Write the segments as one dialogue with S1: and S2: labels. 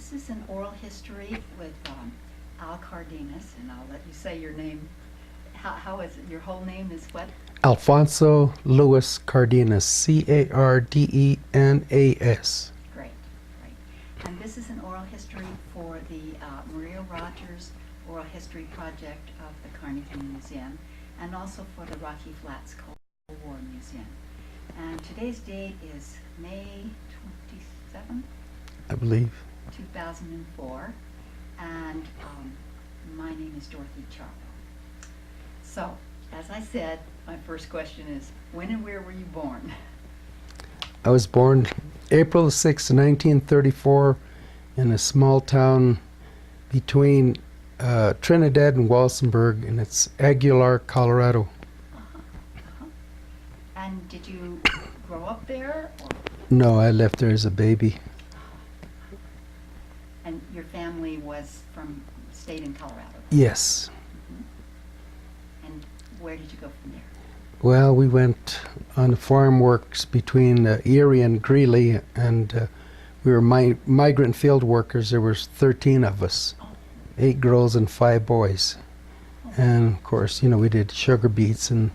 S1: This is an oral history with Al Cardenas, and I'll let you say your name. How is it? Your whole name is what?
S2: Alfonso Luis Cardenas, C-A-R-D-E-N-A-S.
S1: Great, great. And this is an oral history for the Maria Rogers Oral History Project of the Carnegie Museum, and also for the Rocky Flats Cold War Museum. And today's date is May 27th,
S2: I believe.
S1: 2004, and my name is Dorothy Charlo. So, as I said, my first question is, when and where were you born?
S2: I was born April 6, 1934, in a small town between Trinidad and Walsenburg, and it's Aguilar, Colorado.
S1: And did you grow up there? Or?
S2: No, I left there as a baby.
S1: And your family stayed in Colorado?
S2: Yes.
S1: And where did you go from there?
S2: Well, we went on the farm works between Erie and Greeley, and we were migrant field workers. There was 13 of us, 8 girls and 5 boys. And of course, you know, we did sugar beets and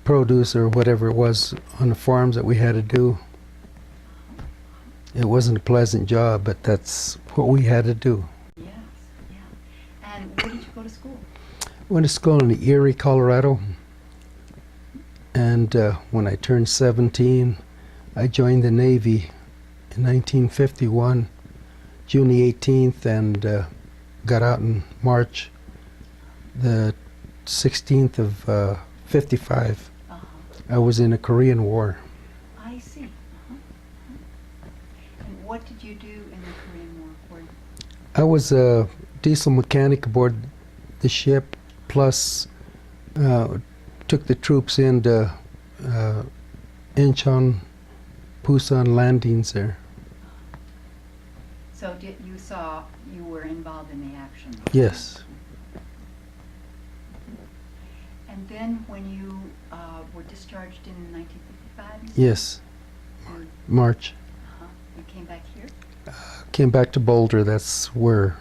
S2: produce or whatever it was on the farms that we had to do. It wasn't a pleasant job, but that's what we had to do.
S1: Yes, yeah. And where did you go to school?
S2: Went to school in Erie, Colorado. And when I turned 17, I joined the Navy in 1951, June the 18th, and got out in March the 16th of 55. I was in the Korean War.
S1: I see. And what did you do in the Korean War?
S2: I was a diesel mechanic aboard the ship, plus took the troops into Incheon, Busan landings there.
S1: So you were involved in the action?
S2: Yes.
S1: And then when you were discharged in 1955?
S2: Yes. March.
S1: You came back here?
S2: Came back to Boulder. That's where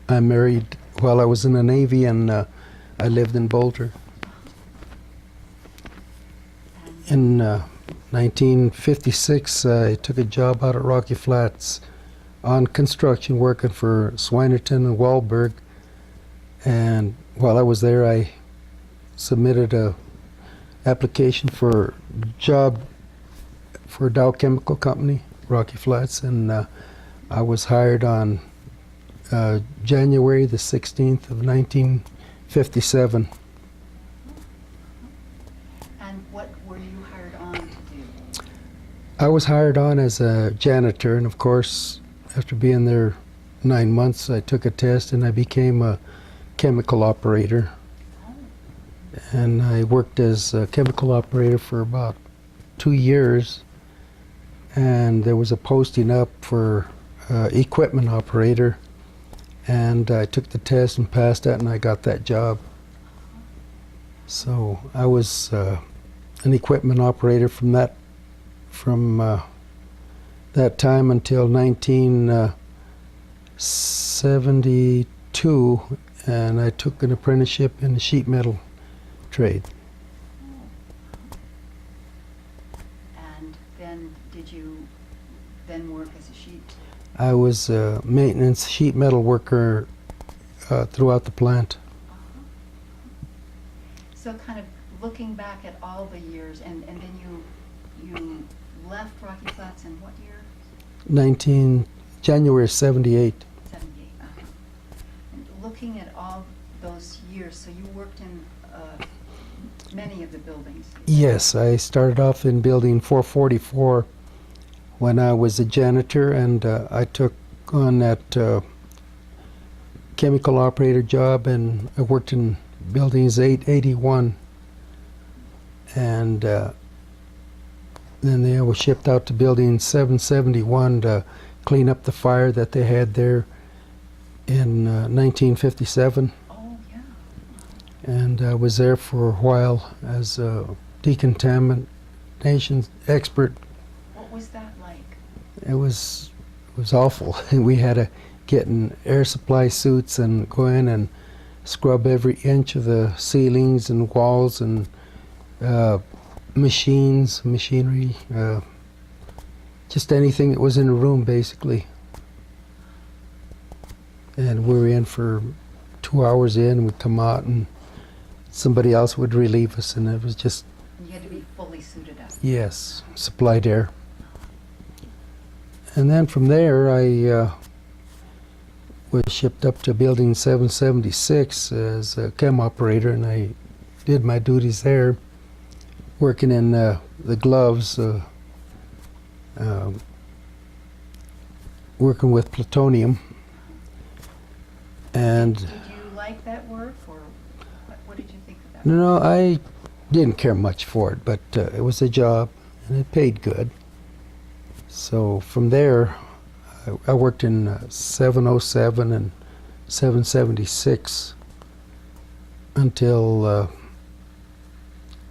S2: I married while I was in the Navy, and I lived in Boulder. In 1956, I took a job out at Rocky Flats on construction, working for Swinerton and Wahlberg. And while I was there, I submitted a application for a job for Dow Chemical Company, Rocky Flats, and I was hired on January the 16th of 1957.
S1: And what were you hired on to do?
S2: I was hired on as a janitor, and of course, after being there 9 months, I took a test and I became a chemical operator. And I worked as a chemical operator for about 2 years, and there was a posting up for equipment operator, and I took the test and passed that, and I got that job. So I was an equipment operator from that time until 1972, and I took an apprenticeship in the sheet metal trade.
S1: And then did you then work as a sheet?
S2: I was a maintenance sheet metal worker throughout the plant.
S1: So kind of looking back at all the years, and then you left Rocky Flats in what year?
S2: January 78.
S1: 78. And looking at all those years, so you worked in many of the buildings.
S2: Yes, I started off in building 444 when I was a janitor, and I took on that chemical operator job, and I worked in buildings 881, and then I was shipped out to building 771 to clean up the fire that they had there in 1957.
S1: Oh, yeah.
S2: And I was there for a while as a decontamination expert.
S1: What was that like?
S2: It was was awful. We had to get in air supply suits and go in and scrub every inch of the ceilings and walls and machinery, just anything that was in the room, basically. And we were in for 2 hours in, and we'd come out, and somebody else would relieve us, and it was just...
S1: You had to be fully suited up.
S2: Yes, supplied air. And then from there, I was shipped up to Building 776 as a chem operator, and I did my duties there, working in the gloves, working with plutonium. And
S1: did you like that work, or what did you think of that?
S2: no, I didn't care much for it, but it was a job, and it paid good. So from there, I worked in 707 and 776 until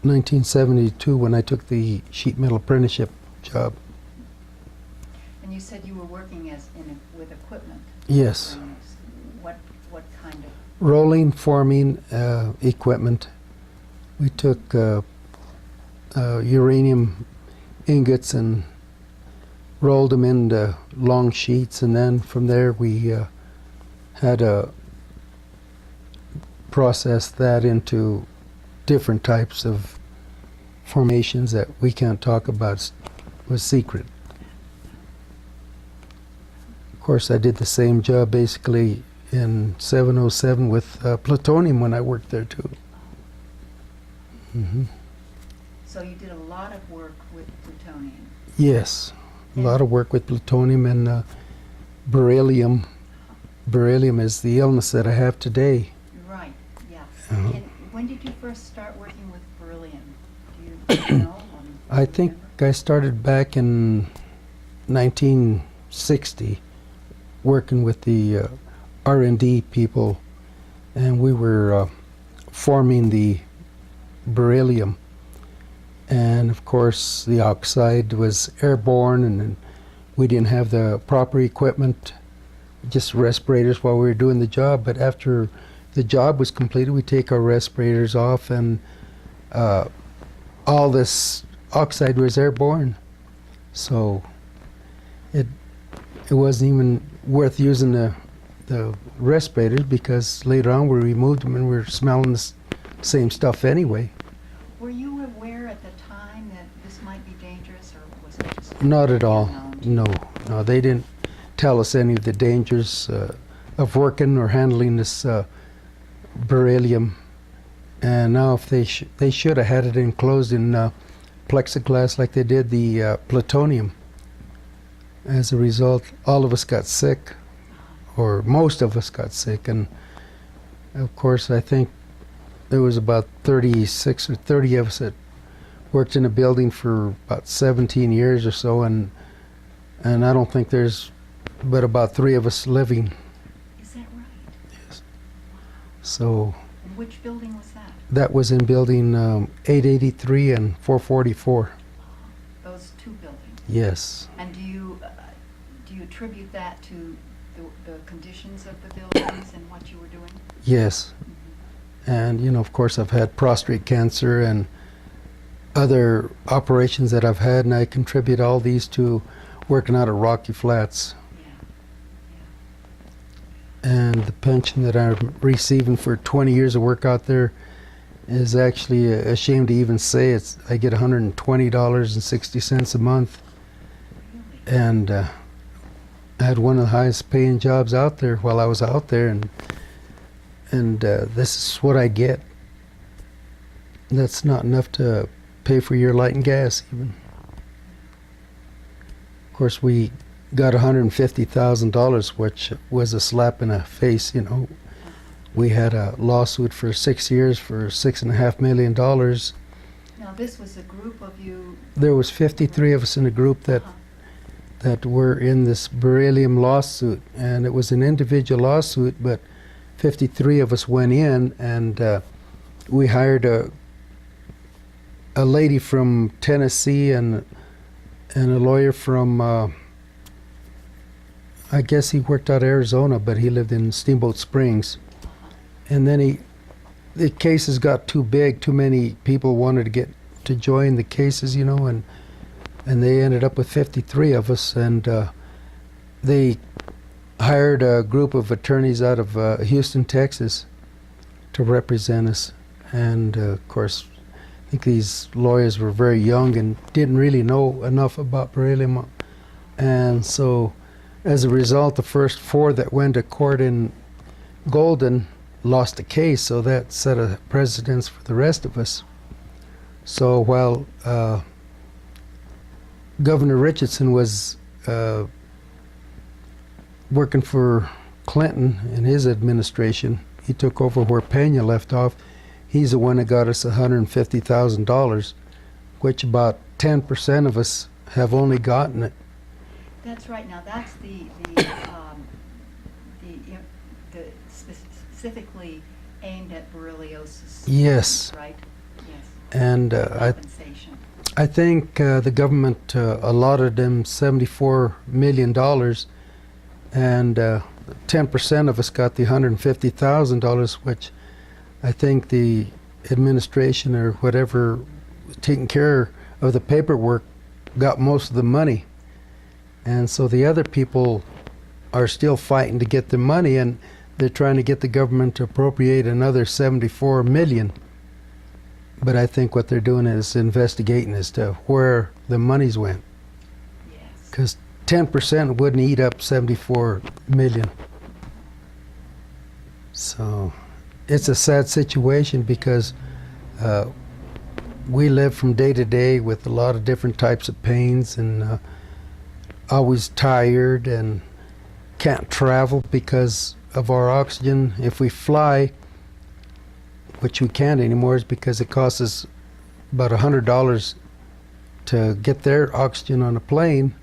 S2: 1972, when I took the sheet metal apprenticeship job.
S1: And you said you were working with equipment.
S2: Yes.
S1: What kind of?
S2: Rolling, forming equipment. We took uranium ingots and rolled them into long sheets, and then from there we had to process that into different types of formations that we can't talk about. It was secret. Of course, I did the same job basically in 707 with plutonium when I worked there too. Mm-hmm.
S1: So you did a lot of work with plutonium.
S2: Yes, a lot of work with plutonium and beryllium. Beryllium is the illness that I have today.
S1: Right, yeah.
S2: Uh-huh.
S1: And when did you first start working with beryllium? Do you know?
S2: I think I started back in 1960 working with the R&D people, and we were forming the beryllium. And of course the oxide was airborne, and we didn't have the proper equipment, just respirators while we were doing the job. But after the job was completed, we take our respirators off, and all this oxide was airborne. So it wasn't even worth using the respirators, because later on we removed them and we were smelling the same stuff anyway.
S1: Were you aware at the time that this might be dangerous, or was it just...
S2: Not at all.
S1: unknown?
S2: No, they didn't tell us any of the dangers of working or handling this beryllium. And now if they should have had it enclosed in plexiglass like they did the plutonium. As a result, all of us got sick, or most of us got sick. And of course, I think there was about 36 or 30 of us that worked in a building for about 17 years or so, and I don't think there's but about 3 of us living.
S1: Is that right?
S2: Yes. So
S1: And which building was that?
S2: that was in building 883 and 444.
S1: Those 2 buildings.
S2: Yes.
S1: And do you attribute that to the conditions of the buildings and what you were doing?
S2: Yes. And, you know, of course, I've had prostate cancer and other operations that I've had, and I contribute all these to working out at Rocky Flats.
S1: Yeah.
S2: And the pension that I'm receiving for 20 years of work out there is actually a shame to even say. I get $120.60 a month.
S1: Really?
S2: And I had one of the highest paying jobs out there while I was out there, and this is what I get. That's not enough to pay for your light and gas even. Of course, we got $150,000, which was a slap in the face, you know. We had a lawsuit for 6 years for $6.5 million.
S1: Now, this was a group of you...
S2: There was 53 of us in a group that were in this beryllium lawsuit, and it was an individual lawsuit, but 53 of us went in, and we hired a lady from Tennessee and a lawyer from I guess he worked out of Arizona, but he lived in Steamboat Springs. And then the cases got too big. Too many people wanted to join the cases, you know, and they ended up with 53 of us. And they hired a group of attorneys out of Houston, Texas, to represent us. And of course, I think these lawyers were very young and didn't really know enough about beryllium. And so, as a result, the first 4 that went to court in Golden lost the case, so that set a precedence for the rest of us. So while Governor Richardson was working for Clinton in his administration, he took over where Pena left off. He's the one that got us $150,000, which about 10% of us have only gotten it.
S1: That's right. Now that's the specifically aimed at berylliosis.
S2: Yes.
S1: Right. Yes.
S2: And
S1: compensation.
S2: I think the government allotted them $74 million, and 10% of us got the $150,000, which I think the administration or whatever taking care of the paperwork got most of the money. And so the other people are still fighting to get the money, and they're trying to get the government to appropriate another $74 million. But I think what they're doing is investigating as to where the monies went.
S1: Yes.
S2: Because 10% wouldn't eat up $74 million. So it's a sad situation because we live from day to day with a lot of different types of pains, and always tired and can't travel because of our oxygen. If we fly, which we can't anymore, is because it costs us about $100 to get their oxygen on a plane,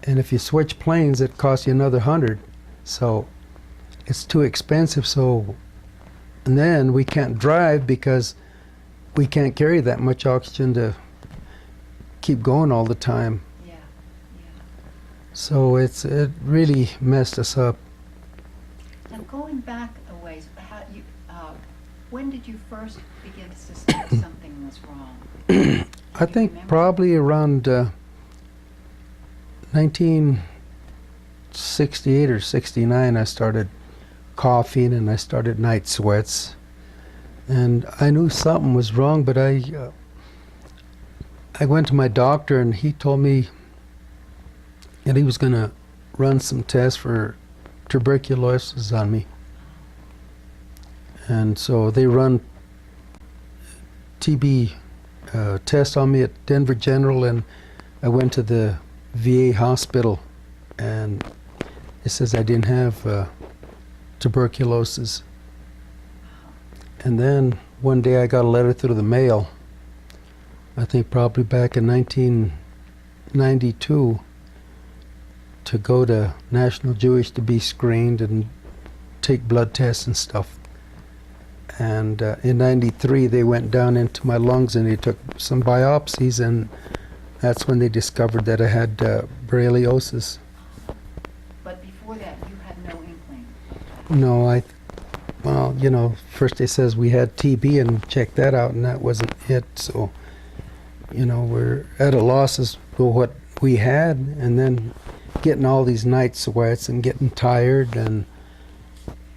S2: and if you switch planes, it costs you another $100. So it's too expensive. So, and then we can't drive because we can't carry that much oxygen to keep going all the time.
S1: Yeah. Yeah.
S2: So it really messed us up.
S1: Now going back a ways, when did you first begin to suspect something was wrong?
S2: I think probably around 1968 or 69 I started coughing and I started night sweats. And I knew something was wrong, but I went to my doctor and he told me that he was going to run some tests for tuberculosis on me. And so they run TB test on me at Denver General, and I went to the VA hospital, and it says I didn't have tuberculosis. And then one day I got a letter through the mail, I think probably back in 1992, to go to National Jewish to be screened and take blood tests and stuff. And in 93 they went down into my lungs and they took some biopsies, and that's when they discovered that I had berylliosis.
S1: But before that you had no inkling?
S2: No, well, you know, first they says we had TB and checked that out, and that wasn't it. So, you know, we're at a loss as to what we had, and then getting all these night sweats and getting tired. And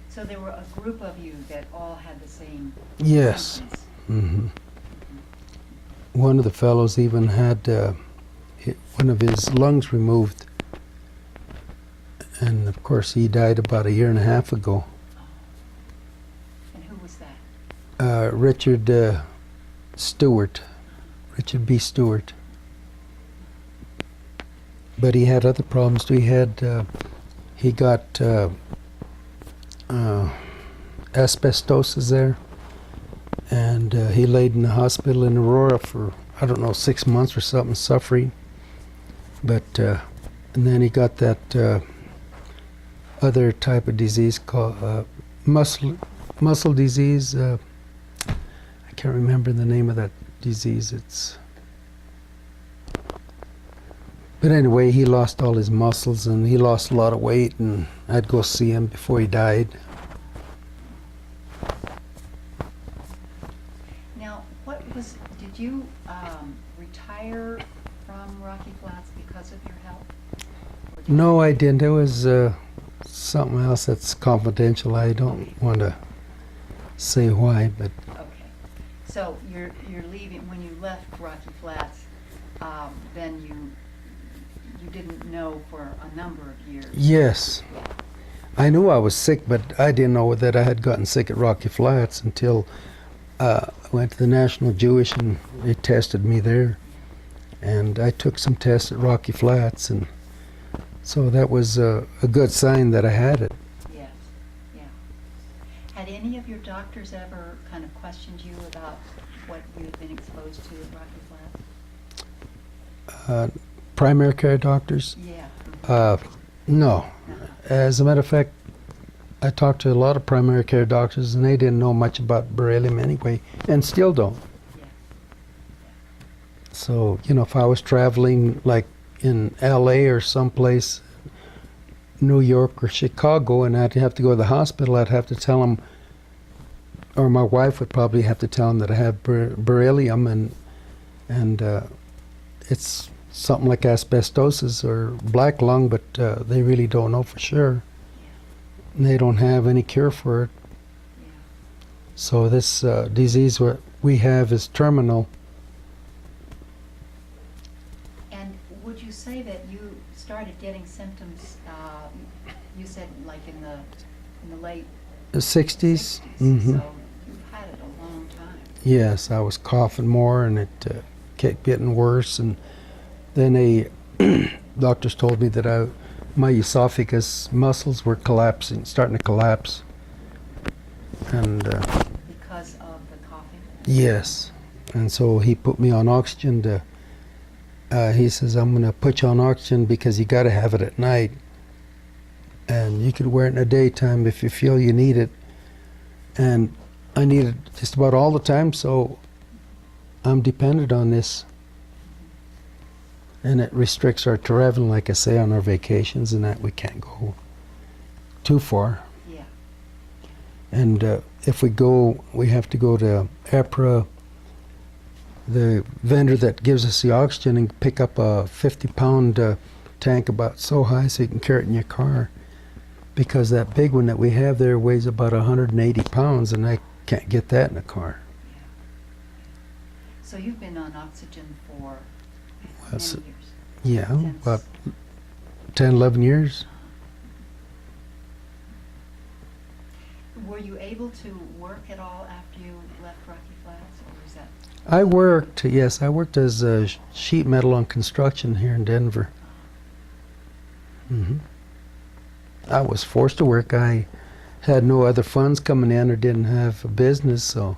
S1: so there were a group of you that all had the same
S2: yes.
S1: symptoms.
S2: Mm-hmm. One of the fellows even had one of his lungs removed, and of course he died about 1.5 years ago.
S1: And who was that?
S2: Richard Stuart, Richard B. Stuart. But he had other problems too. He got asbestosis there, and he laid in the hospital in Aurora for, I don't know, 6 months or something, suffering. But and then he got that other type of disease called muscle disease. I can't remember the name of that disease. It's But anyway, he lost all his muscles and he lost a lot of weight, and I'd go see him before he died.
S1: Now, did you retire from Rocky Flats because of your health? Or did
S2: No,
S1: you-
S2: I didn't. It was something else that's confidential. I don't want to say why, but
S1: Okay. So you're leaving, when you left Rocky Flats, then you didn't know for a number of years.
S2: yes.
S1: Yeah.
S2: I knew I was sick, but I didn't know that I had gotten sick at Rocky Flats until I went to the National Jewish and they tested me there. And I took some tests at Rocky Flats, and so that was a good sign that I had it.
S1: Yes, yeah. Had any of your doctors ever kind of questioned you about what you'd been exposed to at Rocky Flats?
S2: Primary care doctors?
S1: Yeah.
S2: No.
S1: Uh-huh.
S2: As a matter of fact, I talked to a lot of primary care doctors, and they didn't know much about beryllium anyway, and still don't.
S1: Yeah.
S2: So, if I was traveling like in LA or someplace, New York or Chicago, and I'd have to go to the hospital, I'd have to tell them, or my wife would probably have to tell them that I have beryllium, and it's something like asbestosis or black lung, but they really don't know for sure. And they don't have any cure for it.
S1: Yeah.
S2: So this disease what we have is terminal.
S1: And would you say that you started getting symptoms, you said like in the late
S2: The 60s?
S1: 60s,
S2: Mm-hmm.
S1: so you've had it a long time.
S2: Yes, I was coughing more, and it kept getting worse. And then doctors told me that my esophagus muscles were collapsing, starting to collapse. And
S1: Because of the coughing?
S2: yes, and so he put me on oxygen. He says, I'm going to put you on oxygen because you got to have it at night. And you could wear it in the daytime if you feel you need it. And I need it just about all the time, so I'm dependent on this. And it restricts our traveling, like I say, on our vacations, and that we can't go too far.
S1: Yeah.
S2: And if we go, we have to go to EPRA, the vendor that gives us the oxygen, and pick up a 50-pound tank about so high so you can carry it in your car. Because that big one that we have there weighs about 180 pounds, and I can't get that in a car.
S1: Yeah. So you've been on oxygen for
S2: That's-
S1: many years?
S2: Yeah,
S1: Since-
S2: about 10, 11 years.
S1: Were you able to work at all after you left Rocky Flats, or was that?
S2: I worked as a sheet metal on construction here in Denver. hmm I was forced to work. I had no other funds coming in or didn't have a business, so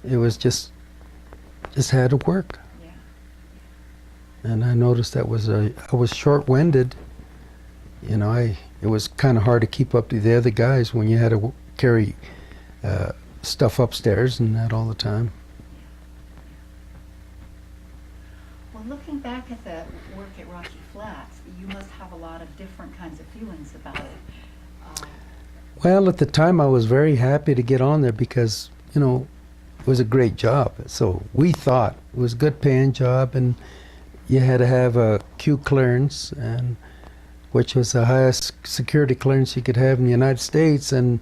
S2: it was just had to work.
S1: Yeah.
S2: And I noticed that I was short-winded. It was kind of hard to keep up to the other guys when you had to carry stuff upstairs and that all the time.
S1: Well, looking back at the work at Rocky Flats, you must have a lot of different kinds of feelings about it.
S2: Well, at the time I was very happy to get on there because, it was a great job. So we thought it was a good paying job, and you had to have a Q clearance, and which was the highest security clearance you could have in the United States, and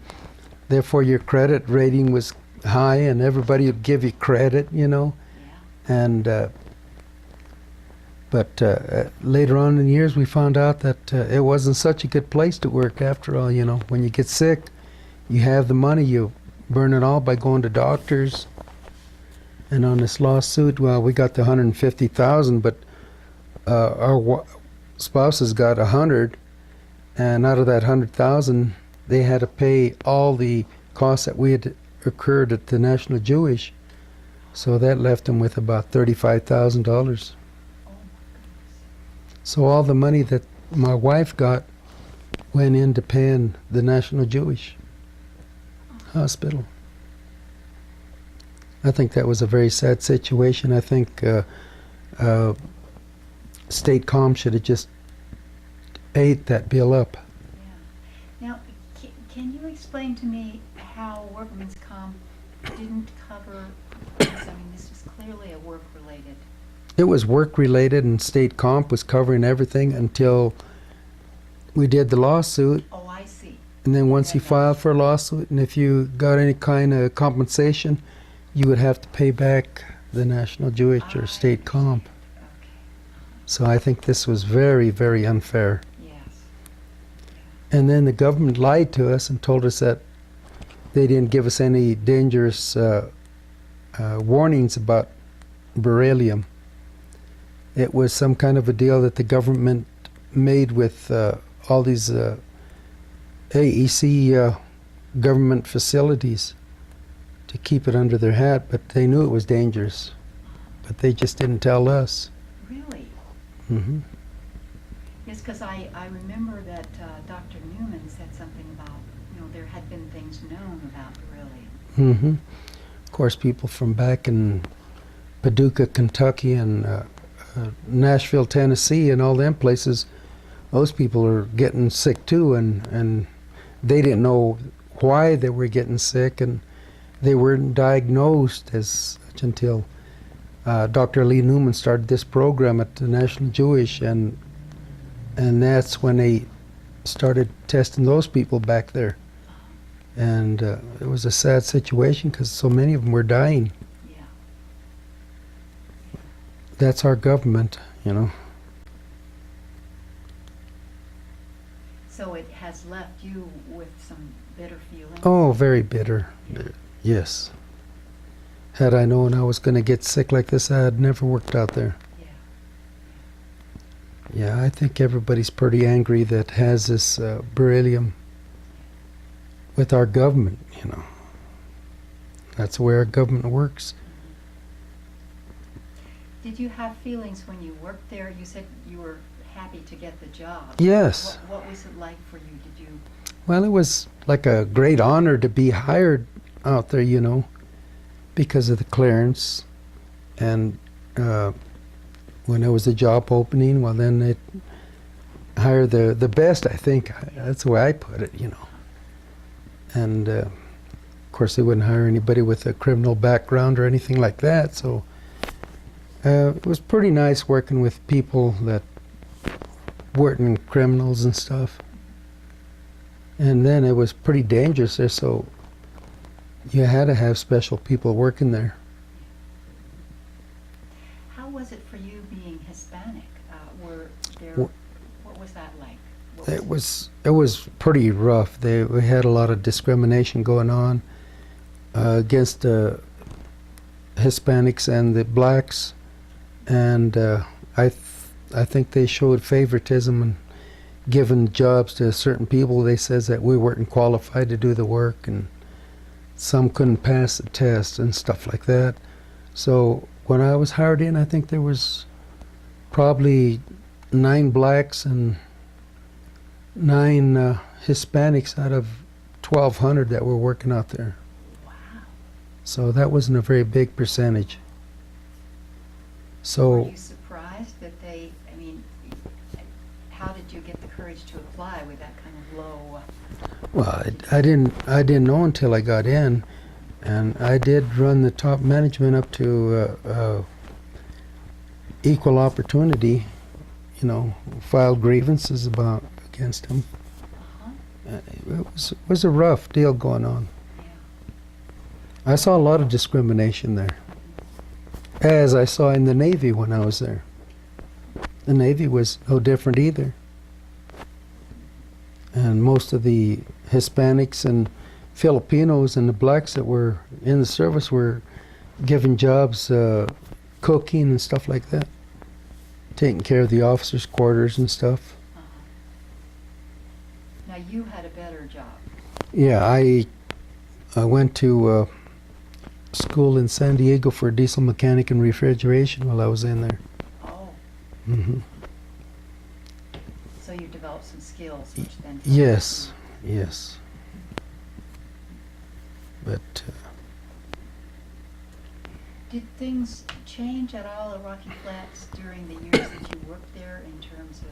S2: therefore your credit rating was high and everybody would give you credit,
S1: Yeah.
S2: And but later on in the years we found out that it wasn't such a good place to work after all. When you get sick, you have the money, you burn it all by going to doctors. And on this lawsuit, well, we got the 150,000, but our spouses got 100, and out of that 100,000, they had to pay all the costs that we had incurred at the National Jewish. So that left them with about $35,000.
S1: Oh my goodness.
S2: So all the money that my wife got went into paying the National Jewish Hospital. I think that was a very sad situation. I think State Com should have just ate that bill up.
S1: Yeah. Now, can you explain to me how workman's comp didn't cover this? I mean, this was clearly a work-related.
S2: It was work-related, and State Comp was covering everything until we did the lawsuit.
S1: Oh, I see.
S2: And then once you filed for a lawsuit, and if you got any kind of compensation, you would have to pay back the National Jewish or State Comp.
S1: Okay.
S2: So I think this was very, very unfair.
S1: Yes.
S2: And then the government lied to us and told us that they didn't give us any dangerous warnings about beryllium. It was some kind of a deal that the government made with all these AEC government facilities to keep it under their hat, but they knew it was dangerous. But they just didn't tell us.
S1: Really?
S2: Mm-hmm.
S1: Yes, because I remember that Dr. Newman said something about, there had been things known about beryllium.
S2: Mm-hmm. Of course, people from back in Paducah, Kentucky, and Nashville, Tennessee, and all them places, those people are getting sick too, and they didn't know why they were getting sick, and they weren't diagnosed as such until Dr. Lee Newman started this program at the National Jewish, and that's when they started testing those people back there. And it was a sad situation because so many of them were dying.
S1: Yeah.
S2: That's our government,
S1: So it has left you with some bitter feelings?
S2: Oh, very bitter.
S1: Yeah.
S2: Yes. Had I known I was going to get sick like this, I had never worked out there.
S1: Yeah.
S2: Yeah, I think everybody's pretty angry that has this beryllium with our government, That's the way our government works.
S1: Did you have feelings when you worked there? You said you were happy to get the job.
S2: Yes.
S1: What was it like for you? Did you?
S2: Well, it was like a great honor to be hired out there, because of the clearance. And when there was a job opening, well, then they hired the best, I think. That's the way I put it, And, of course, they wouldn't hire anybody with a criminal background or anything like that. So it was pretty nice working with people that weren't criminals and stuff. And then it was pretty dangerous there, so you had to have special people working there.
S1: How was it for you being Hispanic? What was that like?
S2: It was pretty rough. We had a lot of discrimination going on against the Hispanics and the Blacks, and I think they showed favoritism and giving jobs to certain people. They says that we weren't qualified to do the work, and some couldn't pass the test and stuff like that. So when I was hired in, I think there was probably 9 blacks and 9 Hispanics out of 1,200 that were working out there.
S1: Wow.
S2: So that wasn't a very big percentage. So
S1: Were you surprised that how did you get the courage to apply with that kind of low?
S2: well, I didn't know until I got in, and I did run the top management up to equal opportunity, filed grievances against them. It was a rough deal going on.
S1: Yeah.
S2: I saw a lot of discrimination there, as I saw in the Navy when I was there. The Navy was no different either. And most of the Hispanics and Filipinos and the blacks that were in the service were given jobs cooking and stuff like that, taking care of the officers' quarters and stuff.
S1: Now you had a better job.
S2: Yeah, I went to school in San Diego for diesel mechanic and refrigeration while I was in there.
S1: Oh.
S2: Hmm.
S1: So you developed some skills, which then.
S2: Yes. But
S1: Did things change at all at Rocky Flats during the years that you worked there in terms of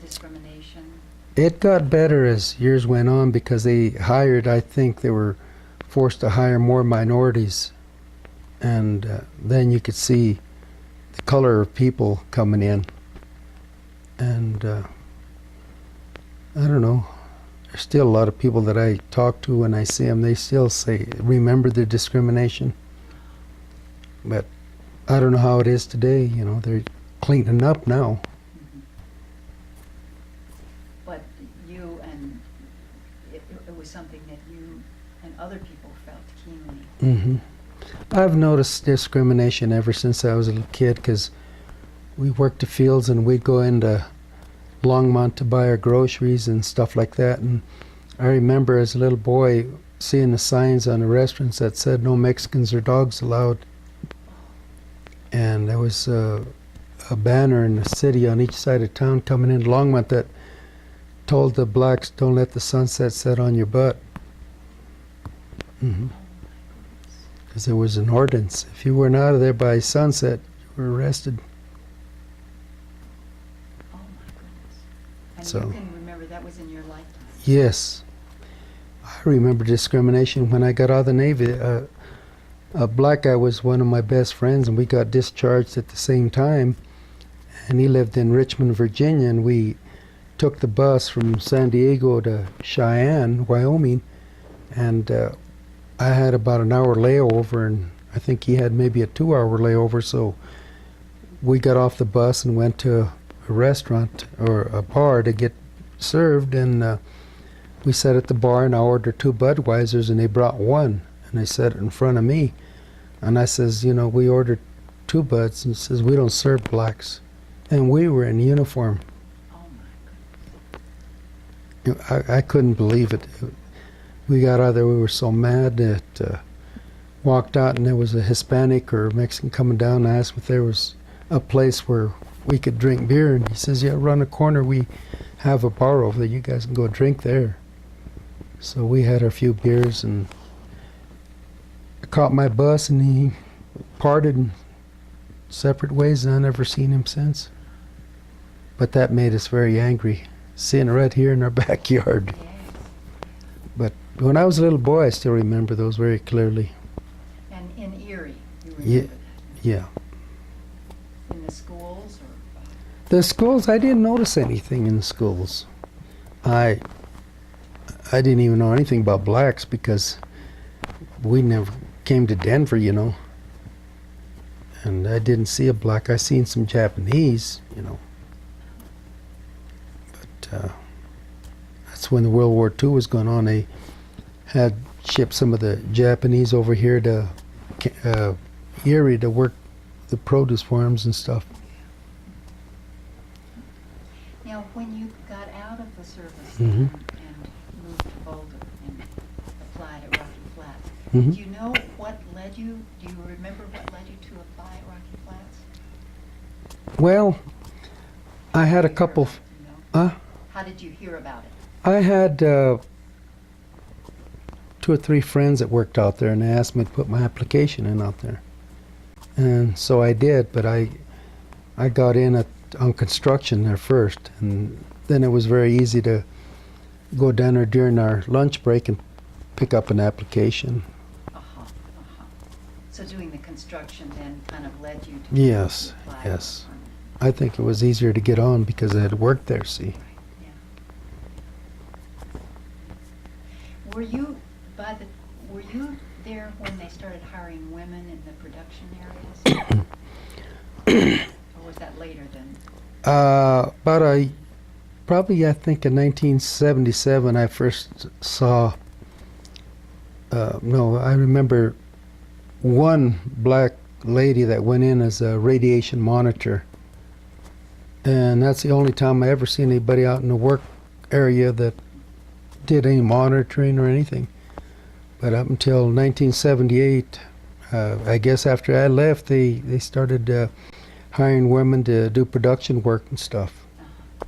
S1: discrimination?
S2: It got better as years went on because I think they were forced to hire more minorities. And then you could see the color of people coming in. And I don't know, there's still a lot of people that I talk to when I see them, they still say, remember the discrimination. But I don't know how it is today, you know, they're cleaning up now.
S1: But you and it was something that you and other people felt keenly.
S2: Mm-hmm. I've noticed discrimination ever since I was a little kid, because we worked the fields and we'd go into Longmont to buy our groceries and stuff like that. And I remember as a little boy seeing the signs on the restaurants that said no Mexicans or dogs allowed. And there was a banner in the city on each side of town coming into Longmont that told the blacks, don't let the sunset set on your butt. Mm-hmm. Because there was an ordinance. If you weren't out of there by sunset, you were arrested.
S1: Oh my goodness. And
S2: So,
S1: you can remember that was in your lifetime?
S2: yes. I remember discrimination when I got out of the Navy. A black guy was one of my best friends, and we got discharged at the same time. And he lived in Richmond, Virginia, and we took the bus from San Diego to Cheyenne, Wyoming. And I had about an hour layover, and I think he had maybe a 2-hour layover. So we got off the bus and went to a restaurant or a bar to get served, and we sat at the bar and I ordered 2 Budweisers, and they brought one, and they set it in front of me. And I says, you know, we ordered 2 Buds, and he says, we don't serve blacks. And we were in uniform.
S1: Oh my goodness.
S2: You know, I couldn't believe it. We got out of there, we were so mad that walked out, and there was a Hispanic or Mexican coming down, and I asked him if there was a place where we could drink beer, and he says, yeah, around the corner we have a bar over there, you guys can go drink there. So we had our few beers, and I caught my bus, and he parted in separate ways, and I've never seen him since. But that made us very angry, seeing it right here in our backyard.
S1: Yes.
S2: But when I was a little boy, I still remember those very clearly.
S1: And in Erie, you remember
S2: Yeah,
S1: that?
S2: yeah.
S1: In the schools or?
S2: The schools, I didn't notice anything in the schools. I didn't even know anything about blacks because we never came to Denver, you know. And I didn't see a black. I seen some Japanese, you know. But that's when the World War II was going on. They had shipped some of the Japanese over here to Erie to work the produce farms and stuff.
S1: Now, when you got out of the service
S2: Mhm.
S1: and moved to Boulder and applied at Rocky Flats,
S2: Mhm.
S1: do you know what led you? Do you remember what led you to apply at Rocky Flats?
S2: Well, I had a
S1: How did you hear
S2: couple.
S1: about it, you know?
S2: Huh?
S1: How did you hear about it?
S2: I had 2 or 3 friends that worked out there, and they asked me to put my application in out there. And so I did, but I got in on construction there first, and then it was very easy to go down there during our lunch break and pick up an application.
S1: Uh-huh, uh-huh. So doing the construction then kind of led you to
S2: Yes,
S1: apply
S2: yes.
S1: for-
S2: I think it was easier to get on because I had worked there, see.
S1: Right, yeah. Were you there when they started hiring women in the production areas? Or was that later then?
S2: Probably I think in 1977 I first saw, no, I remember one black lady that went in as a radiation monitor. And that's the only time I ever seen anybody out in the work area that did any monitoring or anything. But up until 1978, I guess after I left, they started hiring women to do production work and stuff.
S1: Uh-huh.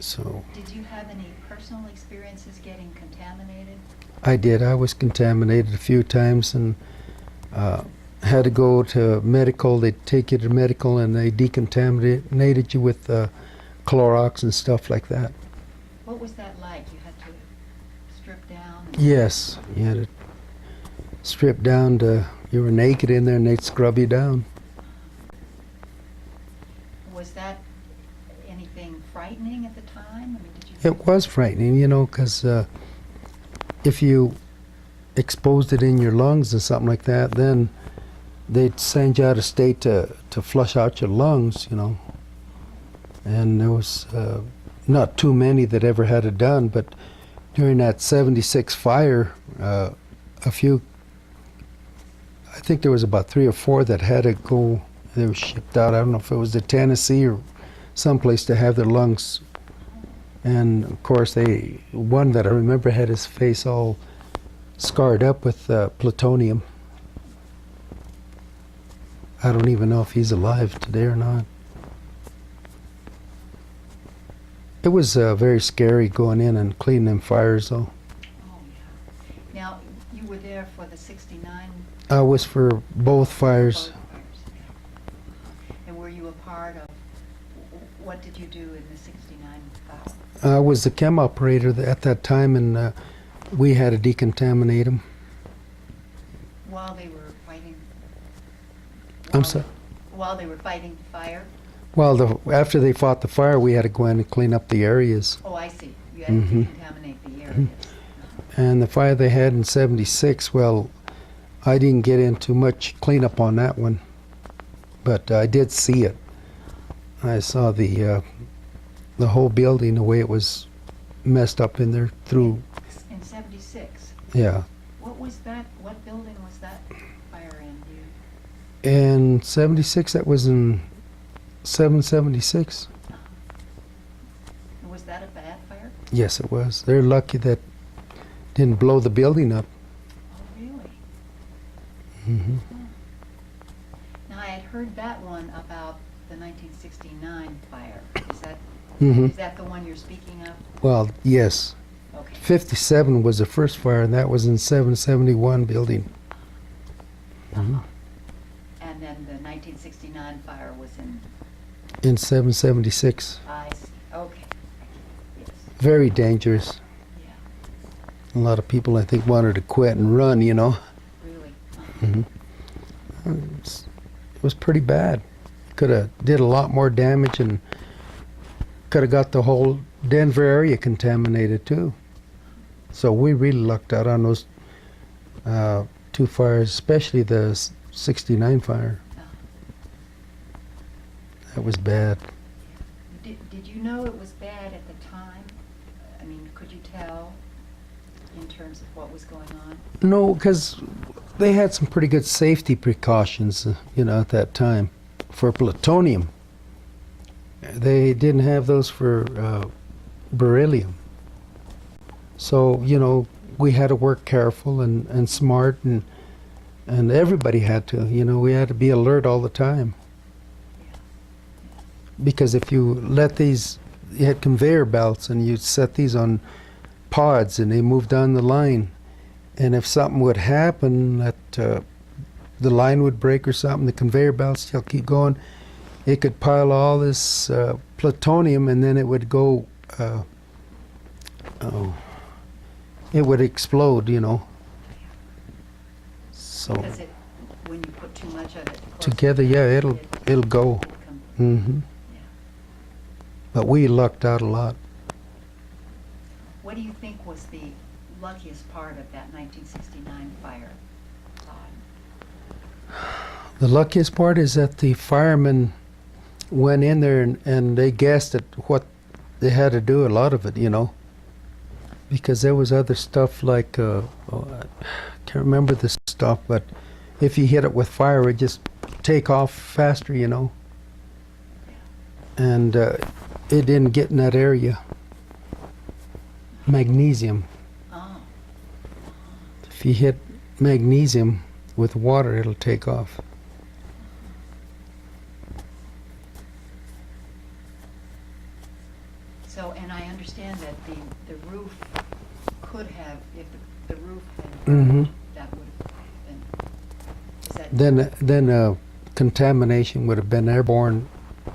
S2: So
S1: Did you have any personal experiences getting contaminated?
S2: I did. I was contaminated a few times and had to go to medical. They'd take you to medical and they decontaminated you with Clorox and stuff like that.
S1: What was that like? You had to strip down?
S2: Yes, you had to strip down to, you were naked in there and they'd scrub you down.
S1: Was that anything frightening at the time? I mean, did you?
S2: It was frightening, you know, because if you exposed it in your lungs or something like that, then they'd send you out of state to flush out your lungs, you know. And there was not too many that ever had it done, but during that 76 fire, a few, I think there was about 3 or 4 that had to go, they were shipped out. I don't know if it was to Tennessee or someplace to have their lungs. And of course, one that I remember had his face all scarred up with plutonium. I don't even know if he's alive today or not. It was very scary going in and cleaning them fires, though.
S1: Oh, yeah. Now, you were there for the 69?
S2: I was for both fires.
S1: Both fires, yeah. And were you a part of, what did you do in the 69 fire?
S2: I was the chem operator at that time, and we had to decontaminate them.
S1: While they were fighting?
S2: I'm sorry?
S1: While they were fighting the fire?
S2: Well, after they fought the fire, we had to go in and clean up the areas.
S1: Oh, I see. You had to decontaminate the areas.
S2: And the fire they had in 76, well, I didn't get into much cleanup on that one, but I did see it. I saw the whole building, the way it was messed up in there through.
S1: In 76?
S2: Yeah.
S1: What was that? What building was that fire in?
S2: In 76, that was in 776.
S1: Was that a bad fire?
S2: Yes, it was. They're lucky that didn't blow the building up.
S1: Oh, really?
S2: Hmm.
S1: Now, I had heard that one about the 1969 fire.
S2: Hmm.
S1: Is that the one you're speaking of?
S2: Well, yes.
S1: Okay.
S2: 57 was the first fire, and that was in 771 building.
S1: And then the 1969 fire was
S2: In 776.
S1: I see. Okay. Yes.
S2: Very dangerous.
S1: Yeah.
S2: A lot of people, I think, wanted to quit and run, you know.
S1: Really?
S2: It was pretty bad. Could have did a lot more damage and could have got the whole Denver area contaminated too. So we really lucked out on those 2 fires, especially the 69 fire. That was bad.
S1: Did you know it was bad at the time? I mean, could you tell in terms of what was going on?
S2: No, because they had some pretty good safety precautions, you know, at that time for plutonium. They didn't have those for beryllium. So, you know, we had to work careful and smart, and everybody had to, you know, we had to be alert all the time. Because if you let these, you had conveyor belts and you set these on pods and they move down the line, and if something would happen, that the line would break or something, the conveyor belts still keep going, it could pile all this plutonium, and then it would go, it would explode, you know. So
S1: Because when you put too much of it, of course,
S2: together, yeah, it'll go. Hmm. But we lucked out a lot.
S1: What do you think was the luckiest part of that 1969 fire?
S2: The luckiest part is that the firemen went in there and they guessed at what they had to do, a lot of it, you know. Because there was other stuff like, I can't remember the stuff, but if you hit it with fire, it would just take off faster, you know. And it didn't get in that area. Magnesium.
S1: Oh.
S2: If you hit magnesium with water, it'll take off.
S1: So, and I
S2: Mm-hmm.
S1: that would have been, is that?
S2: Then contamination would have been airborne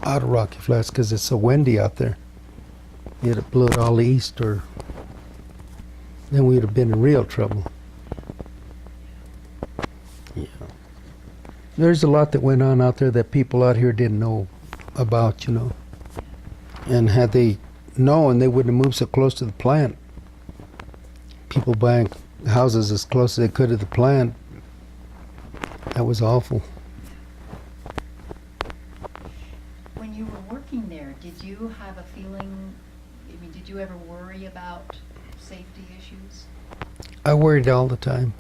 S2: out of Rocky Flats because it's so windy out there. It'd have blew it all east, or then we'd have been in real trouble. Yeah. There's a lot that went on out there that people out here didn't know about, you know. And had they known, they wouldn't have moved so close to the plant. People buying houses as close as they could to the plant. That was awful.
S1: When you were working there, did you have a feeling, I mean, did you ever worry about safety issues?
S2: I worried all the time.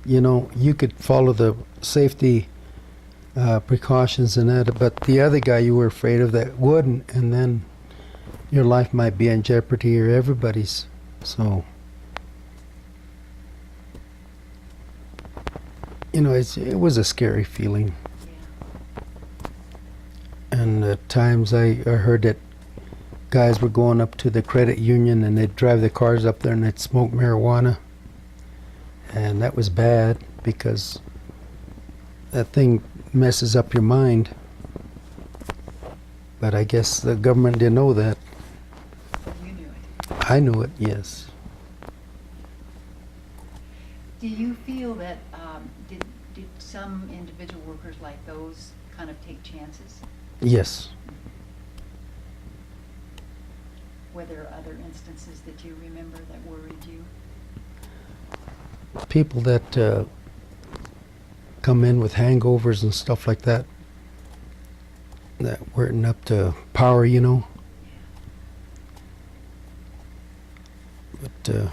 S2: You know, you could follow the safety precautions and that, but the other guy you were afraid of that wouldn't, and then your life might be in jeopardy, or everybody's. So, you know, it was a scary feeling.
S1: Yeah.
S2: And at times I heard that guys were going up to the credit union and they'd drive their cars up there and they'd smoke marijuana. And that was bad because that thing messes up your mind. But I guess the government didn't know that.
S1: But you knew it.
S2: I knew it, yes.
S1: Do you feel that, did some individual workers like those kind of take chances?
S2: Yes.
S1: Were there other instances that you remember that worried you?
S2: People that come in with hangovers and stuff like that, that weren't up to power, you know. But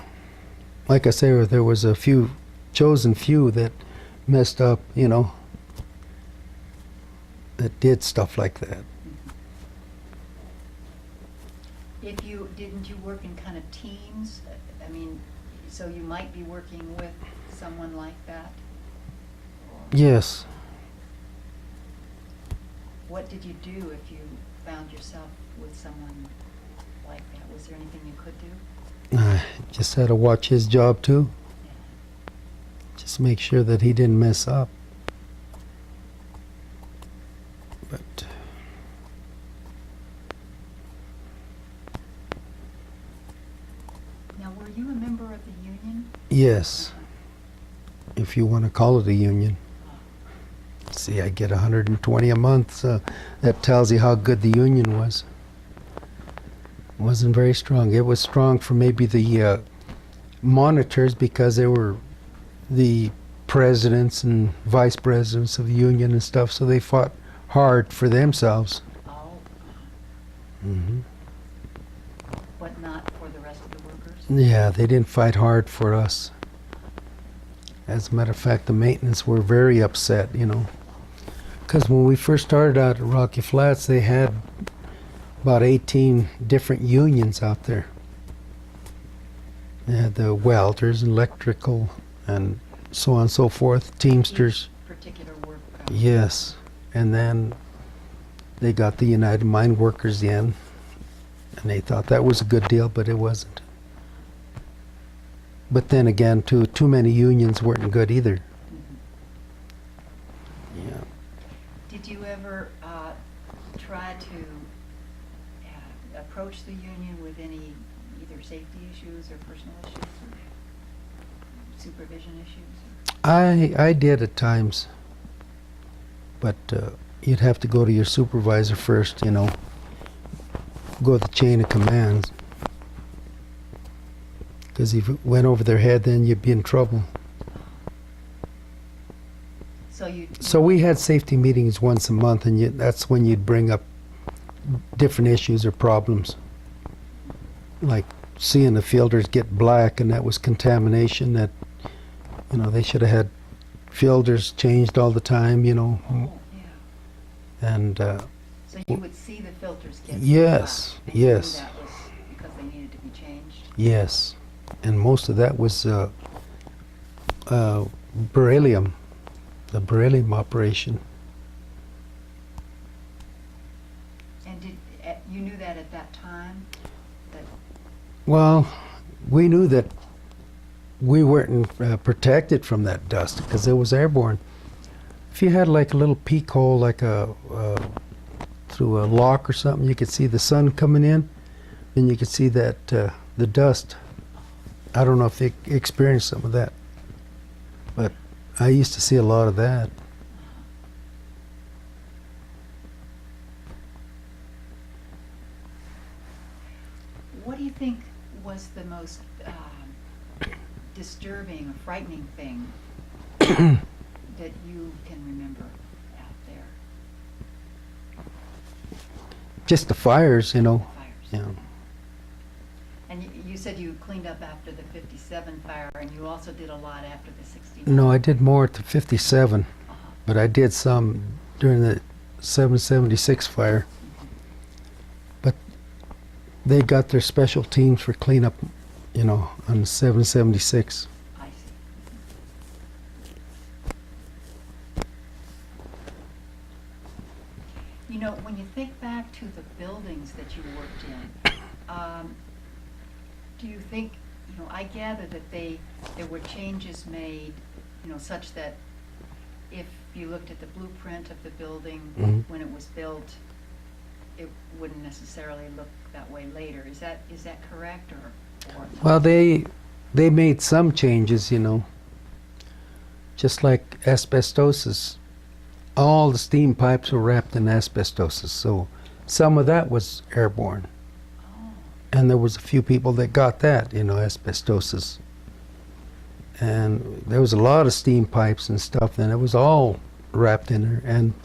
S2: like I say, there was a few, chosen few that messed up, you know, that did stuff like that.
S1: Didn't you work in kind of teams? I mean, so you might be working with someone like that? Or
S2: Yes.
S1: what did you do if you found yourself with someone like that? Was there anything you could do?
S2: I just had to watch his job too.
S1: Yeah.
S2: Just make sure that he didn't mess up. But
S1: Now, were you a member of the union?
S2: yes, if you want to call it a union. See, I get 120 a month, so that tells you how good the union was. It wasn't very strong. It was strong for maybe the monitors because they were the presidents and vice presidents of the union and stuff, so they fought hard for themselves.
S1: Oh,
S2: Hmm.
S1: but not for the rest of the workers?
S2: Yeah, they didn't fight hard for us. As a matter of fact, the maintenance were very upset, you know. Because when we first started out at Rocky Flats, they had about 18 different unions out there. They had the welders, electrical, and so on and so forth, Teamsters.
S1: Each particular work.
S2: Yes. And then they got the United Mine Workers in, and they thought that was a good deal, but it wasn't. But then again, too many unions weren't good either.
S1: Mhm.
S2: Yeah.
S1: Did you ever try to approach the union with any either safety issues or personal issues or supervision issues?
S2: I did at times, but you'd have to go to your supervisor first, you know. Go the chain of commands. Because if it went over their head, then you'd be in trouble. So we had safety meetings once a month, and that's when you'd bring up different issues or problems. Like seeing the filters get black, and that was contamination. That, you know, they should have had filters changed all the time, you know.
S1: Oh, yeah.
S2: And
S1: So you would see the filters get
S2: yes,
S1: black, and you knew
S2: yes.
S1: that was because they needed to be changed?
S2: yes, and most of that was beryllium, the beryllium operation.
S1: And you knew that at that time? That
S2: Well, we knew that we weren't protected from that dust because it was airborne. If you had like a little peek hole, like through a lock or something, you could see the sun coming in, and you could see that the dust. I don't know if they experienced some of that, but I used to see a lot of that.
S1: What do you think was the most disturbing or frightening thing that you can remember out there?
S2: Just the fires, you know.
S1: Fires.
S2: Yeah.
S1: And you said you cleaned up after the 57 fire, and you also did a lot after the 69.
S2: No, I did more at the 57, but I did some during the 776 fire. But they got their special teams for cleanup, you know, on the 776.
S1: I see. You know, when you think back to the buildings that you worked in, do you think, you know, I gather that there were changes made, you know, such that if you looked at the blueprint of the building when it was built, it wouldn't necessarily look that way later. Is that correct, or?
S2: Well, they made some changes, you know. Just like asbestosis, all the steam pipes were wrapped in asbestosis, so some of that was airborne. And there was a few people that got that, you know, asbestosis. And there was a lot of steam pipes and stuff, and it was all wrapped in there. And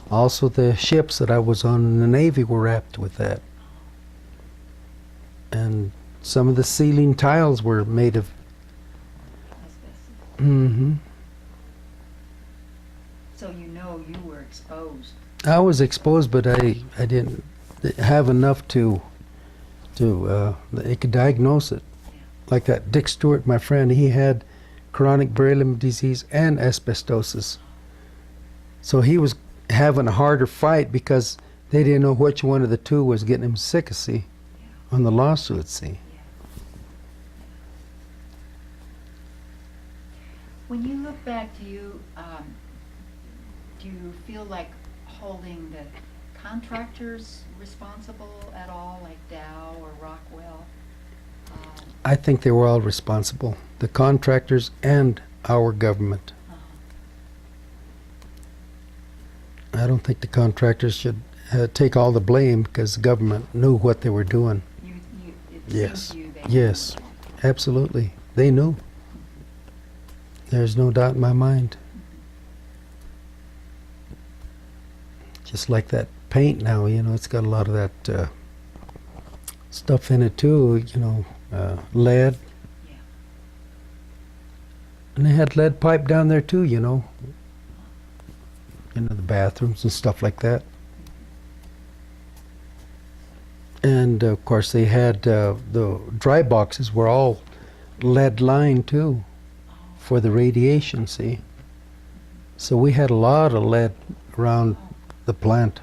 S2: also the ships that I was on in the Navy were wrapped with that. And some of the ceiling tiles were made of...
S1: Asbestos. So you know you were exposed.
S2: I was exposed, but I didn't have enough to they could diagnose it.
S1: Yeah.
S2: Like that Dick Stuart, my friend, he had chronic beryllium disease and asbestosis. So he was having a harder fight because they didn't know which one of the two was getting him sick, see, on the lawsuit, see.
S1: Yeah. When you look back, do you feel like holding the contractors responsible at all, like Dow or Rockwell?
S2: I think they were all responsible, the contractors and our government. I don't think the contractors should take all the blame because the government knew what they were doing.
S1: It
S2: Yes,
S1: seems to you they
S2: yes, absolutely. They knew. There's no doubt in my mind. Just like that paint now, you know, it's got a lot of that stuff in it too, you know, lead.
S1: Yeah.
S2: And they had lead pipe down there too, you know, the bathrooms and stuff like that. And of course they had the dry boxes were all lead lined too for the radiation, see. So we had a lot of lead around the plant.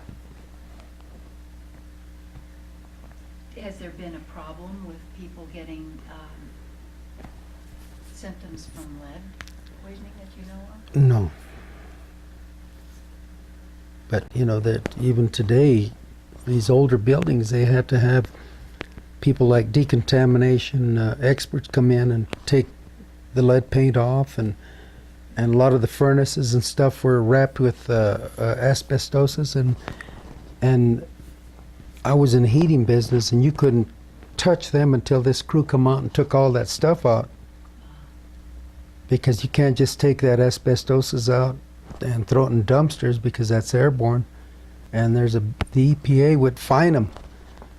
S1: Has there been a problem with people getting symptoms from lead poisoning that you know of?
S2: No. But you know that even today, these older buildings, they had to have people like decontamination experts come in and take the lead paint off, and a lot of the furnaces and stuff were wrapped with asbestosis, and I was in the heating business, and you couldn't touch them until this crew come out and took all that stuff out, because you can't just take that asbestosis out and throw it in dumpsters because that's airborne, and the EPA would fine them.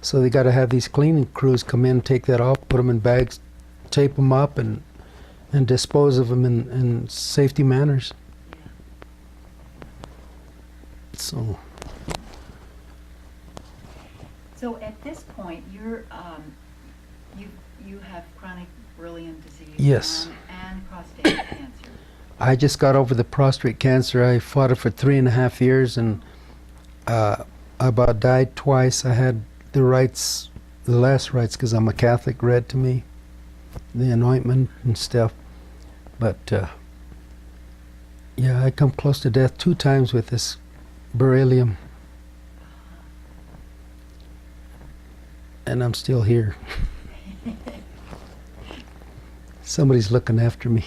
S2: So they got to have these cleaning crews come in, take that off, put them in bags, tape them up, and dispose of them in safety manners.
S1: Yeah.
S2: So
S1: at this point, you have chronic beryllium disease.
S2: Yes.
S1: And prostate cancer.
S2: I just got over the prostate cancer. I fought it for 3.5 years, and I about died twice. I had the last rites, because I'm a Catholic, read to me. the anointment and stuff. But yeah, I come close to death 2 times with this beryllium, and I'm still here. Somebody's looking after me.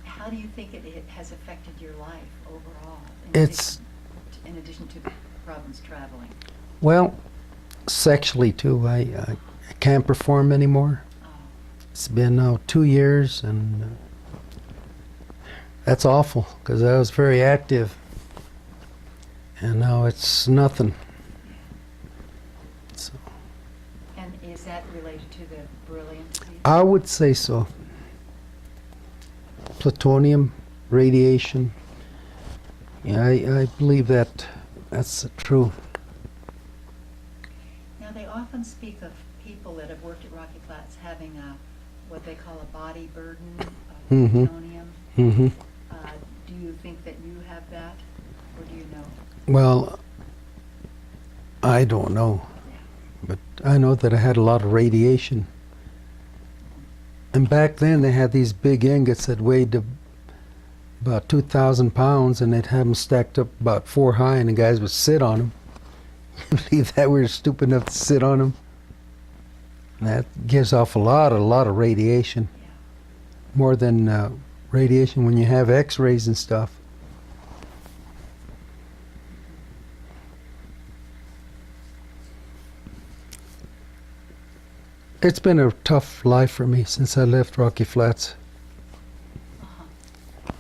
S1: How do you think it has affected your life overall? In addition to the problems traveling.
S2: Well, sexually too. I can't perform anymore.
S1: Oh.
S2: It's been now 2 years, and that's awful because I was very active, and now it's nothing. So
S1: And is that related to the beryllium disease?
S2: I would say so. Plutonium, radiation. Yeah, I believe that's true.
S1: Now, they often speak of people that have worked at Rocky Flats having what they call a body burden of
S2: Mhm.
S1: plutonium.
S2: Mm-hmm.
S1: Do you think that you have that, or do you know?
S2: Well, I don't know, but I know that I had a lot of radiation. And back then they had these big ingots that weighed about 2,000 pounds, and they'd have them stacked up about 4 high, and the guys would sit on them. Believe that we were stupid enough to sit on them. And that gives off a lot of radiation,
S1: Yeah.
S2: more than radiation when you have X-rays and stuff. It's been a tough life for me since I left Rocky Flats,
S1: Uh-huh.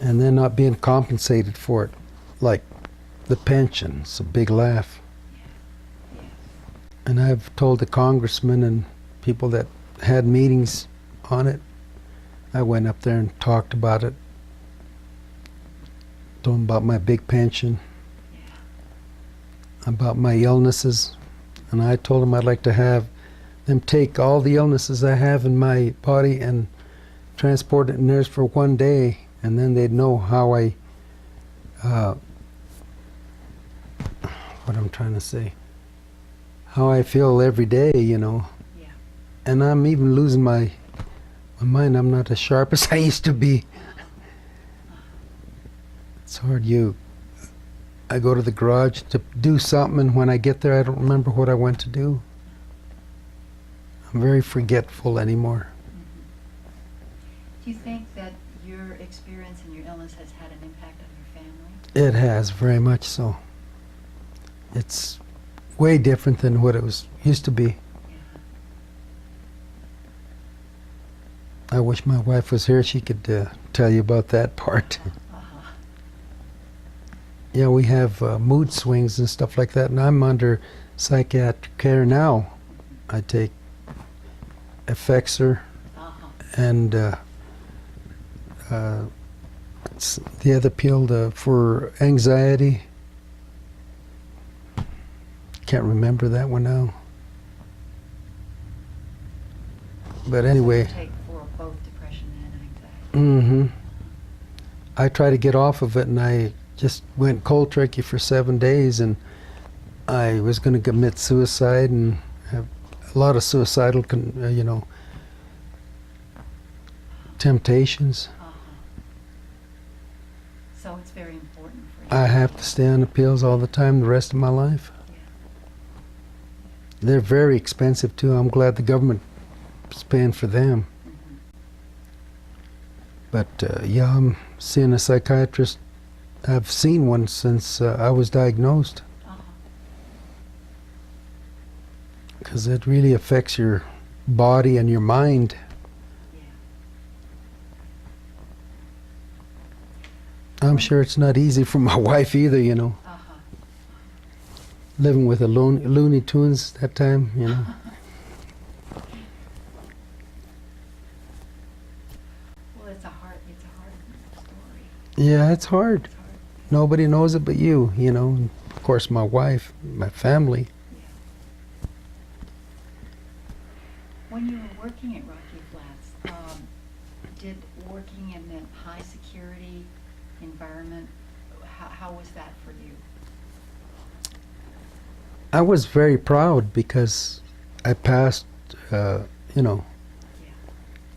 S2: and then not being compensated for it, like the pension. It's a big laugh.
S1: Yeah.
S2: And I've told the congressmen and people that had meetings on it, I went up there and talked about it, told them about my big pension,
S1: Yeah.
S2: about my illnesses, and I told them I'd like to have them take all the illnesses I have in my body and transport it in theirs for 1 day, and then they'd know how what I'm trying to say, how I feel every day,
S1: Yeah.
S2: And I'm even losing my mind. I'm not as sharp as I used to be. It's hard. I go to the garage to do something, and when I get there, I don't remember what I went to do. I'm very forgetful anymore.
S1: Do you think that your experience and your illness has had an impact on your family?
S2: It has, very much so. It's way different than what it used to be.
S1: Yeah.
S2: I wish my wife was here. She could tell you about that part.
S1: Uh-huh.
S2: Yeah, we have mood swings and stuff like that, and I'm under psychiatric care now. I take Effexor
S1: Uh-huh.
S2: and it's the other pill for anxiety. Can't remember that one now. But anyway.
S1: So you take for both depression and anxiety.
S2: Mm-hmm. I try to get off of it, and I just went cold turkey for 7 days, and I was going to commit suicide and have a lot of suicidal, temptations.
S1: Uh-huh. So it's very important for you.
S2: I have to stay on the pills all the time the rest of my life.
S1: Yeah.
S2: They're very expensive too. I'm glad the government is paying for them.
S1: Mm-hmm.
S2: But yeah, I'm seeing a psychiatrist. I've seen one since I was diagnosed,
S1: Uh-huh.
S2: because it really affects your body and your mind.
S1: Yeah.
S2: I'm sure it's not easy for my wife either,
S1: Uh-huh.
S2: living with a Looney Tunes that time,
S1: Well, it's a hard story.
S2: Yeah, it's hard.
S1: It's hard.
S2: Nobody knows it but you, and of course my wife, my family.
S1: Yeah. When you were working at Rocky Flats, did working in a high security environment, how was that for you?
S2: I was very proud because I passed, you know,
S1: Yeah.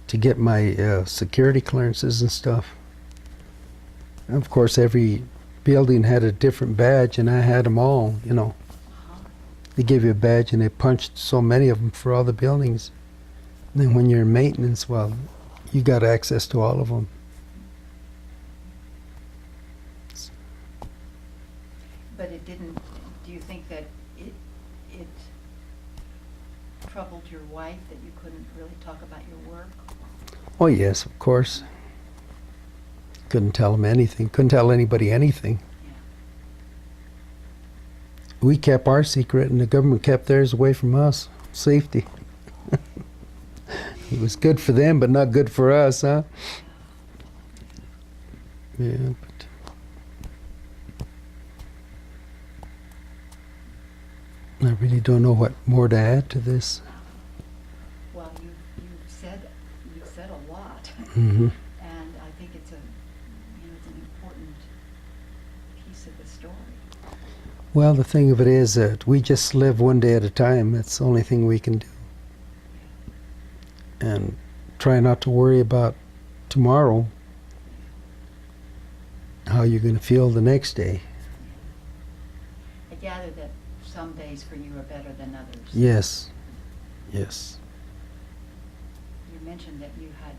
S2: to get my security clearances and stuff. And of course, every building had a different badge, and I had them all, you know.
S1: Uh-huh.
S2: They give you a badge, and they punched so many of them for all the buildings. And then when you're in maintenance, well, you got access to all of them.
S1: But it didn't, do you think that it troubled your wife that you couldn't really talk about your work?
S2: Oh, yes, of course. Couldn't tell them anything. Couldn't tell anybody anything.
S1: Yeah.
S2: We kept our secret, and the government kept theirs away from us. Safety. It was good for them, but not good for us, huh? Yeah, but I really don't know what more to add to this.
S1: Well, you've said a lot.
S2: Hmm.
S1: And I think it's it's an important piece of the story.
S2: Well, the thing of it is that we just live one day at a time. That's the only thing we can do. And try not to worry about tomorrow, how you're going to feel the next day.
S1: I gather that some days for you are better than others.
S2: Yes, yes.
S1: You mentioned that you had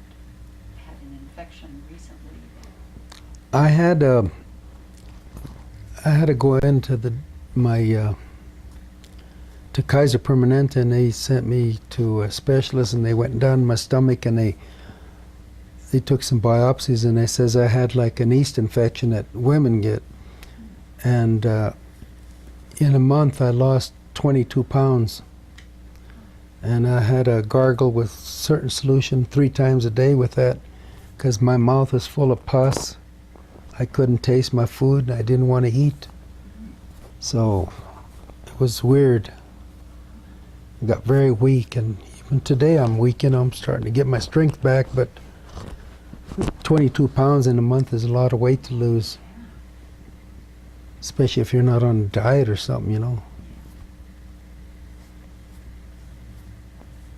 S1: an infection recently.
S2: I had to go into to Kaiser Permanente, and they sent me to a specialist, and they went down my stomach, and they took some biopsies, and they says I had like an yeast infection that women get, and in a month I lost 22 pounds, and I had a gargle with certain solution 3 times a day with that, because my mouth was full of pus. I couldn't taste my food, and I didn't want to eat, so it was weird. I got very weak, and even today I'm weak, and I'm starting to get my strength back, but 22 pounds in a month is a lot of weight to lose, especially if you're not on a diet or something, you know.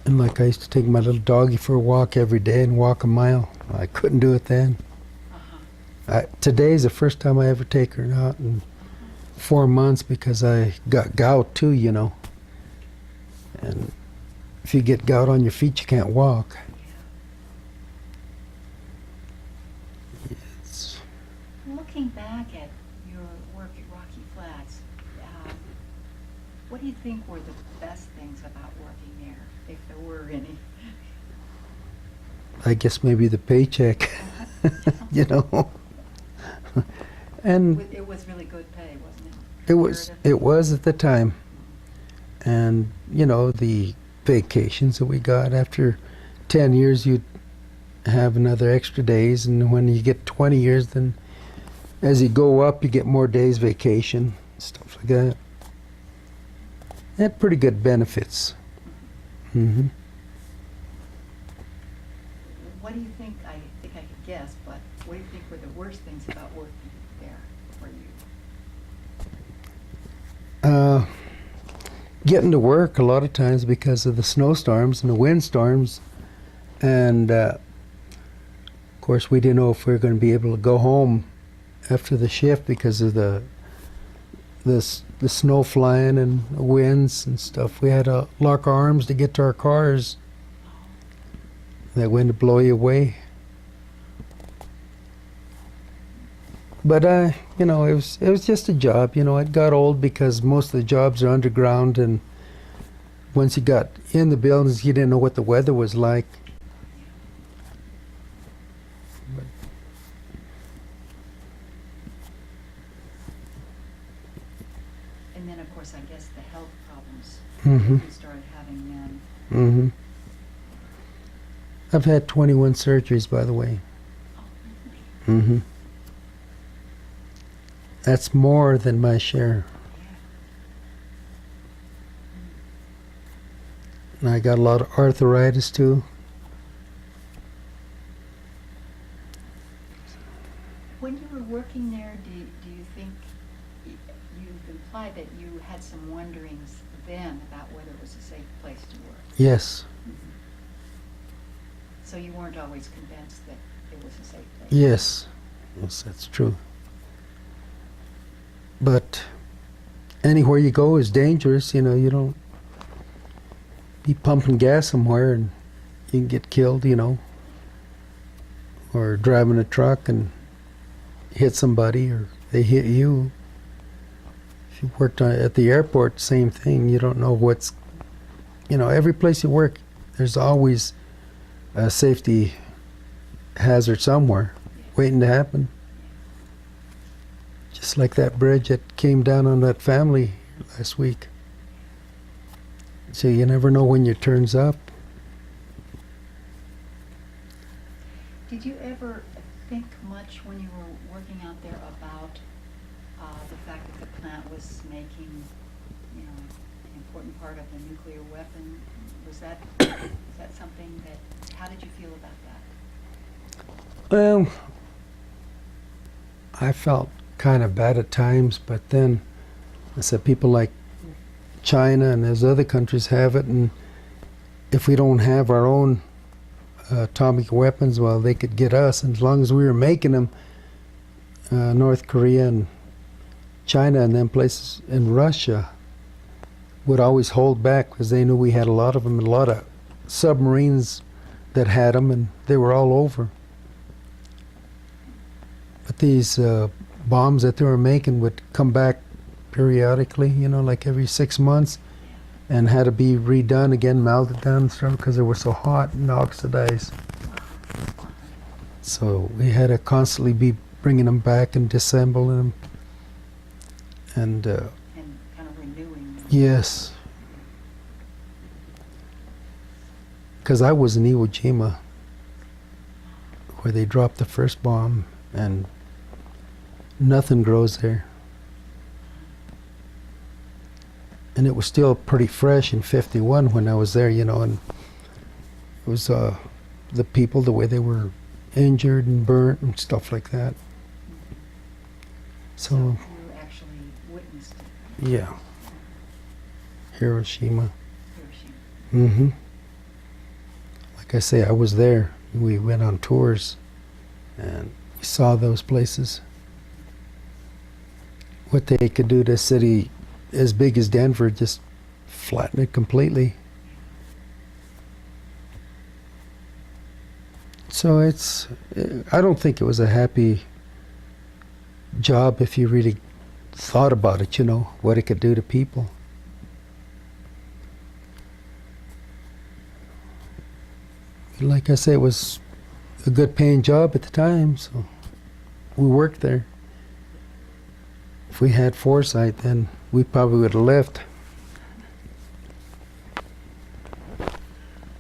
S2: And like I used to take my little doggy for a walk every day and walk a mile. I couldn't do it then. Today's the first time I ever take her out in 4 months, because I got gout too, you know. And if you get gout on your feet, you can't walk. It's,
S1: Looking back at your work at Rocky Flats, what do you think were the best things about working there, if there were any?
S2: I guess maybe the paycheck, you know. And
S1: It was really good pay, wasn't it?
S2: it was at the time. And, you know, the vacations that we got, after 10 years, you'd have another extra days. And when you get 20 years, then as you go up, you get more days vacation, stuff like that. It had pretty good benefits. Hmm.
S1: What do you think, I think I could guess, but what do you think were the worst things about working there for you?
S2: Getting to work a lot of times because of the snowstorms and the windstorms, and of course we didn't know if we were going to be able to go home after the shift because of the snow flying and the winds and stuff. We had to lock our arms to get to our cars. That wind would blow you away. But you know, it was just a job. You know, it got old because most of the jobs are underground, and once you got in the buildings, you didn't know what the weather was like.
S1: And then, of course, I guess the health problems
S2: Mm-hmm.
S1: you started having then.
S2: Mm-hmm. I've had 21 surgeries, by the way.
S1: Oh, really?
S2: Mm-hmm. That's more than my share. And I got a lot of arthritis too.
S1: When you were working there, do you think, you've implied that you had some wonderings then about whether it was a safe place to work.
S2: Yes.
S1: So you weren't always convinced that it was a safe place?
S2: Yes. Yes, that's true. But anywhere you go is dangerous. You know, you don't be pumping gas somewhere and you can get killed, you know, or driving a truck and hit somebody or they hit you. If you worked at the airport, same thing. You don't know what's, you know, every place you work, there's always a safety hazard somewhere waiting to happen. Just like that bridge that came down on that family last week. So you never know when your turn's up.
S1: Did you ever think much when you were working out there about the fact that the plant was making, you know, an important part of the nuclear weapon? Was that something that, how did you feel about that?
S2: Well, I felt kind of bad at times, but then I said people like China and those other countries have it, and if we don't have our own atomic weapons, well, they could get us. And as long as we were making them, North Korea and China and then places in Russia would always hold back because they knew we had a lot of them and a lot of submarines that had them, and they were all over. But these bombs that they were making would come back periodically, you know, like every 6 months, and had to be redone again, melted down and stuff because they were so hot and oxidized. So we had to constantly be bringing them back and disassembling them. And
S1: kind of renewing them.
S2: yes, because I was in Iwo Jima where they dropped the first bomb, and nothing grows there. And it was still pretty fresh in '51 when I was there, you know, and it was the people, the way they were injured and burnt and stuff like that. So
S1: You actually witnessed it.
S2: yeah, Hiroshima.
S1: Hiroshima.
S2: Mm-hmm. Like I say, I was there. We went on tours and we saw those places. What they could do to a city as big as Denver, just flatten it completely. So I don't think it was a happy job if you really thought about it, you know, what it could do to people. Like I say, it was a good paying job at the time, so we worked there. If we had foresight, then we probably would have left.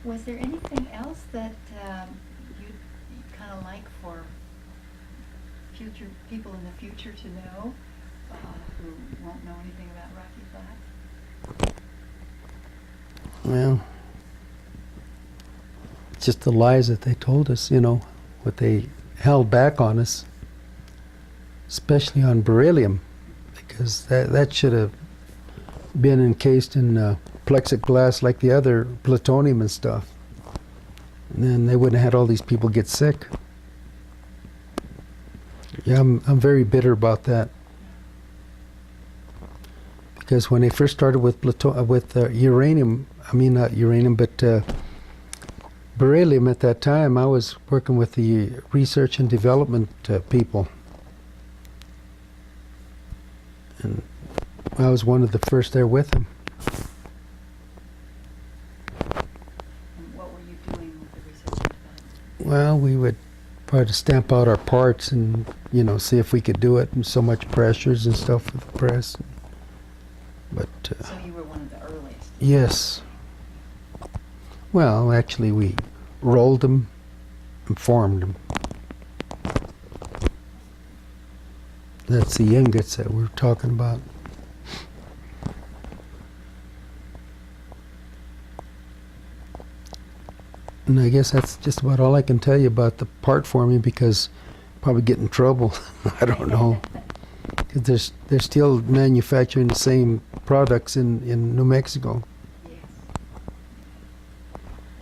S1: Was there anything else that you'd kind of like for future people in the future to know who won't know anything about Rocky Flats?
S2: Well, just the lies that they told us, you know, what they held back on us, especially on beryllium, because that should have been encased in plexiglass like the other plutonium and stuff. And then they wouldn't have had all these people get sick. Yeah, I'm very bitter about that. Because when they first started with uranium, I mean not uranium, but beryllium at that time, I was working with the research and development people. And I was one of the first there with them.
S1: And what were you doing with the research and development?
S2: Well, we would try to stamp out our parts and, you know, see if we could do it, and so much pressures and stuff with the press. But
S1: So you were one of the earliest.
S2: yes. Well, actually, we rolled them and formed them. That's the ingots that we're talking about. And I guess that's just about all I can tell you about the part forming, because probably get in trouble. I don't know. Because they're still manufacturing the same products in New Mexico.
S1: Yes.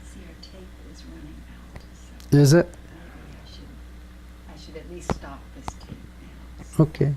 S1: See, our tape is running out, so
S2: Is it?
S1: maybe I should at least stop this tape now. So
S2: Okay.